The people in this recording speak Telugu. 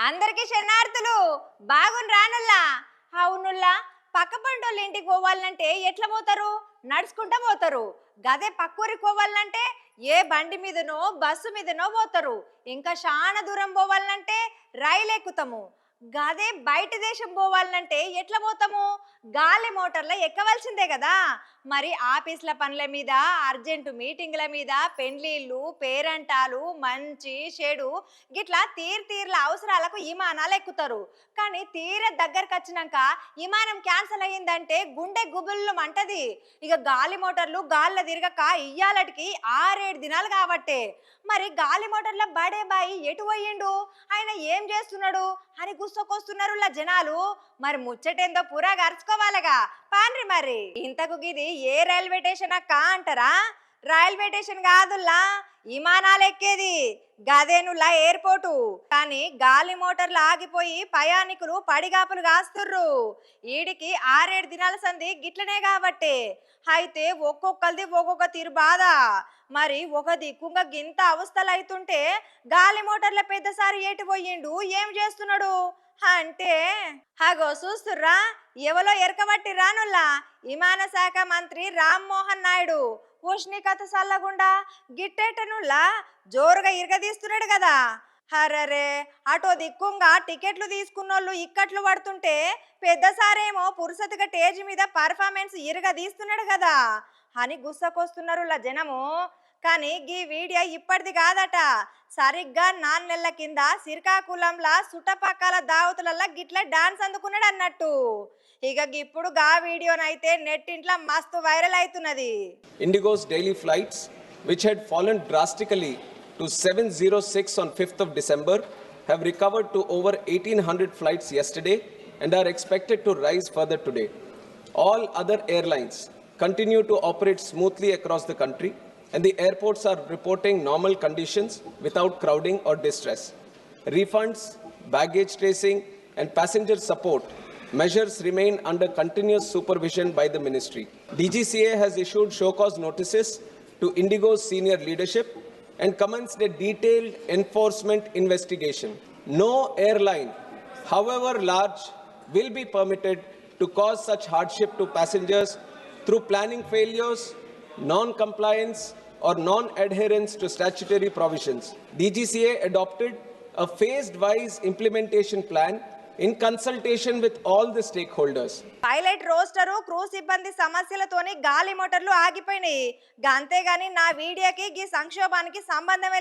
అందరికి శరణార్థులు బాగుండ్రానుల్లా. అవునుల్లా, పక్క పంటోళ్ళ ఇంటికి పోవాలంటే ఎట్లా పోతారు? నడుచుకుంటా పోతారు. గదే పక్కూరికి పోవాలంటే ఏ బండి మీదనో బస్సు మీదనో పోతారు. ఇంకా చాలా దూరం పోవాలంటే రైలు ఎక్కుతాము. గదే బయట దేశం పోవాలంటే ఎట్లా పోతాము? గాలి మోటార్లో ఎక్కవలసిందే కదా. మరి ఆఫీసుల పనుల మీద, అర్జెంటు మీటింగ్ల మీద, పెండ్లిళ్ళు, పేరంటాలు, మంచి చెడు గిట్లా తీర్ల అవసరాలకు విమానాలు ఎక్కుతారు. కానీ తీర దగ్గరకు వచ్చినాక విమానం క్యాన్సిల్ అయ్యిందంటే గుండె గుబుళ్ళు మంటది. ఇక గాలి మోటార్లు గాల్లో తిరగక ఇయ్యాలటికి 6-7 దినాలు కాబట్టే. మరి గాలి మోటార్ల బడే బాయి ఎటు పోయిండు, ఆయన ఏం చేస్తున్నాడు అని గుస్సకొస్తున్నారు జనాలు. మరి ముచ్చటేందో పురా గరుచుకోవాలగా పాన్రి. మరి ఇంతకు గిది ఏ రైల్వే స్టేషన్ అక్క అంటారా? రైల్వే స్టేషన్ కాదుల్లా, విమానాలు ఎక్కేది గదేనుల్లా ఎయిర్పోర్టు. కానీ గాలి మోటార్లు ఆగిపోయి ప్రయాణికులు పడిగాపులు కాస్తుర్రు. ఈడికి 6-7 దినాల సంధి గిట్లనే కాబట్టి. అయితే ఒక్కొక్కరిది ఒక్కొక్క తీరు బాధ. మరి ఒక దిక్కుంగా గింత అవస్థలు అవుతుంటే గాలి మోటార్ల పెద్దసారి ఏటి పోయిండు, ఏం చేస్తున్నాడు అంటే హగో చూస్తుర్రా, ఎవలో ఎరకబట్టి రానుల్లా విమాన శాఖ మంత్రి రామ్మోహన్ నాయుడు ఉష్ణికత సల్లగుండా గిట్టేటనుల్లా జోరుగా ఇరగదీస్తున్నాడు కదా. హరరే, అటో దిక్కుంగా టికెట్లు తీసుకున్నోళ్ళు ఇక్కట్లు పడుతుంటే పెద్దసారేమో పురుసతిగా స్టేజ్ మీద పర్ఫార్మెన్స్ ఇరగదీస్తున్నాడు కదా అని గుస్సకొస్తున్నారు జనము. కానీ గీ వీడియో ఇప్పటిది కాదట. సరిగ్గా 4 నెలల కింద శ్రీకాకుళంలా చుట్టపక్కల దావతులల్లా గిట్ల డాన్స్ అందుకున్నాడు అన్నట్టు. ఇక ఇప్పుడు గా వీడియోనైతే నెట్టింట్లో మస్తు వైరల్ అవుతున్నది. Indigo's daily flights, which had fallen drastically to 706 on 5th of December, have recovered to over 1800 flights yesterday and are expected to rise further today. All other airlines continue to operate smoothly across the country, and the airports are reporting normal conditions without crowding or distress. Refunds, baggage tracing, and passenger support measures remain under continuous supervision by the ministry. DGCA has issued show cause notices to Indigo's senior leadership and commenced a detailed enforcement investigation. No airline, however large, will be permitted to cause such hardship to passengers through planning failures, non-compliance, or non-adherence to statutory provisions. DGCA adopted a phased-wise implementation plan in consultation with all the stakeholders. Pilot rooster crew సిబ్బంది సమస్యలతోని గాలి మోటార్లు ఆగిపోయినాయి. అంతేగాని నా వీడియోకి గీ సంక్షోభానికి సంబంధమే లేదు.